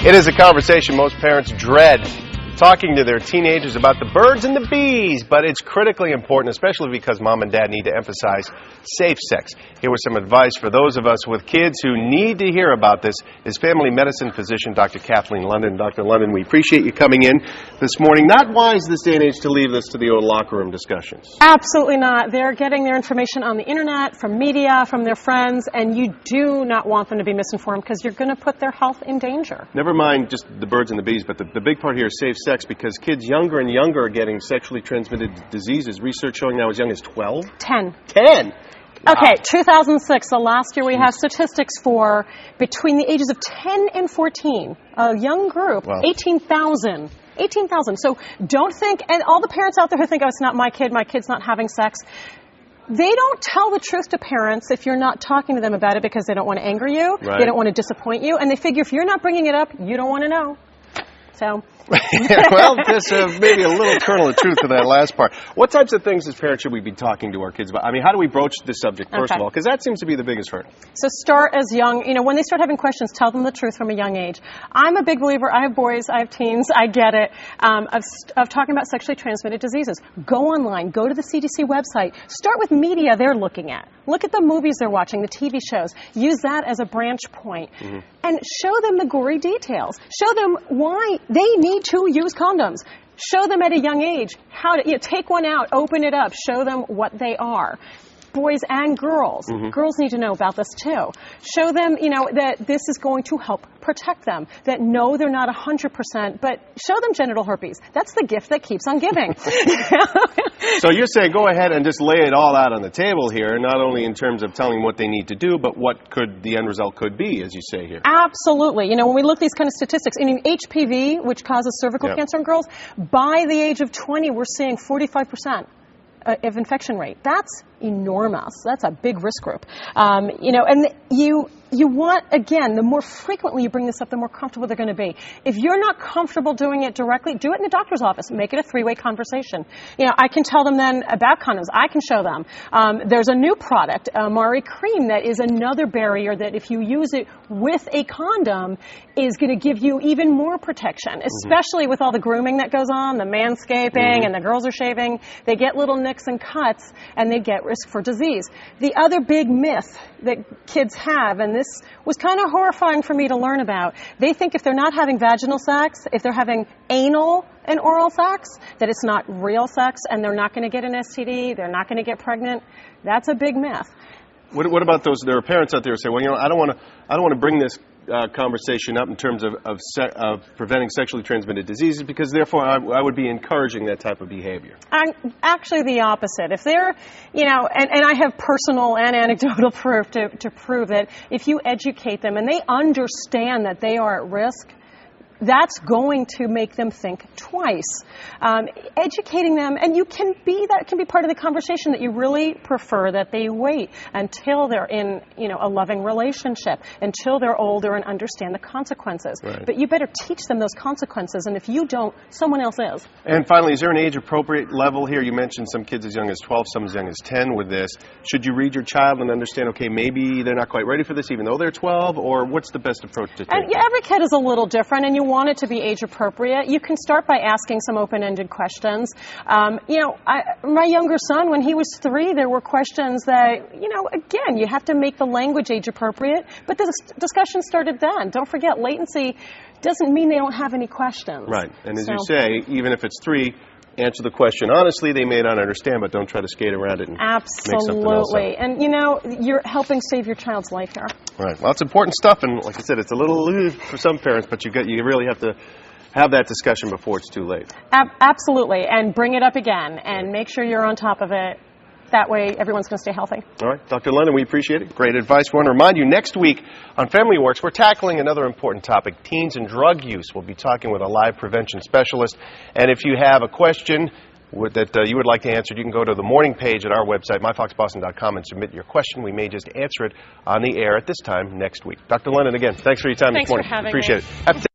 It is a conversation most parents dread, talking to their teenagers about the birds and the bees, but it's critically important, especially because mom and dad need to emphasize safe sex. Here was some advice for those of us with kids who need to hear about this is family medicine physician Dr. Cathleen London. Dr. London, we appreciate you coming in this morning. Not wise this day and age to leave this to the old locker room discussions. Absolutely not. They're getting their information on the internet, from media, from their friends, and you do not want them to be misinformed because you're going to put their health in danger. Never mind just the birds and the bees, but the big part here is safe sex, because kids younger and younger are getting sexually transmitted diseases. Research showing now as young as 12? 10. 10? Wow. Okay, 2006, the last year we have statistics for between the ages of 10 and 14, a young group, wow. 18,000. 18,000. So don't think, and all the parents out there who think, oh, it's not my kid's not having sex. They don't tell the truth to parents if you're not talking to them about it because they don't want to anger you, right. They don't want to disappoint you, and they figure if you're not bringing it up, you don't want to know. So. Well, there's maybe a little kernel of truth to that last part. What types of things as parents should we be talking to our kids about? I mean, how do we broach this subject, first of all? Because that seems to be the biggest hurdle. So start as young, when they start having questions, tell them the truth from a young age. I'm a big believer, I have boys, I have teens, I get it, of talking about sexually transmitted diseases. Go online, go to the CDC website, start with media they're looking at. Look at the movies they're watching, the TV shows. Use that as a branch point. Mm-hmm. And show them the gory details. Show them why they need to use condoms. Show them at a young age how to take one out, open it up, show them what they are. Boys and girls. Mm-hmm. Girls need to know about this too. Show them, that this is going to help protect them. That no, they're not 100%, but show them genital herpes. That's the gift that keeps on giving. So you're saying go ahead and just lay it all out on the table here, not only in terms of telling what they need to do, but what the end result could be, as you say here. Absolutely. When we look at these kind of statistics, HPV, which causes cervical cancer in girls, by the age of 20, we're seeing 45%. Of infection rate. That's enormous. That's a big risk group. And you want, again, the more frequently you bring this up, the more comfortable they're going to be. If you're not comfortable doing it directly, do it in the doctor's office. Make it a three-way conversation. I can tell them then about condoms. I can show them. There's a new product, Amari Cream, that is another barrier that if you use it with a condom is going to give you even more protection, especially with all the grooming that goes on, the manscaping, and the girls are shaving. They get little nicks and cuts, and they get risk for disease. The other big myth that kids have, and this was kind of horrifying for me to learn about, they think if they're not having vaginal sex, if they're having anal and oral sex, that it's not real sex, and they're not going to get an STD, they're not going to get pregnant. That's a big myth. What about those? There are parents out there who say, well, I don't want to bring this conversation up in terms of preventing sexually transmitted diseases because therefore I would be encouraging that type of behavior. Actually the opposite. If they're, and I have personal and anecdotal proof to prove that if you educate them and they understand that they are at risk, that's going to make them think twice. Educating them, and that can be part of the conversation that you really prefer that they wait until they're in, a loving relationship, until they're older and understand the consequences. Right. But you better teach them those consequences, and if you don't, someone else is. And finally, is there an age-appropriate level here? You mentioned some kids as young as 12, some as young as 10 with this. Should you read your child and understand, okay, maybe they're not quite ready for this even though they're 12, or what's the best approach to take? Every kid is a little different, and you want it to be age appropriate. You can start by asking some open-ended questions. My younger son, when he was 3, there were questions that, again, you have to make the language age appropriate, but the discussion started then. Don't forget, latency doesn't mean they don't have any questions. Right, and as you say, even if it's 3, answer the question honestly. They may not understand, but don't try to skate around it and make something else up. And you're helping save your child's life here. Right. Well, it's important stuff, and like I said, it's a little for some parents, but you really have to have that discussion before it's too late. Absolutely, and bring it up again, and make sure you're on top of it. That way, everyone's going to stay healthy. All right. Dr. London, we appreciate it. Great advice. We want to remind you, next week on Family Works, we're tackling another important topic, teens and drug use. We'll be talking with a live prevention specialist. And if you have a question that you would like to answer, you can go to the morning page at our website, myfoxboston.com, and submit your question. We may just answer it on the air at this time next week. Dr. London, again, thanks for your time this morning. Thanks for having me. Appreciate it.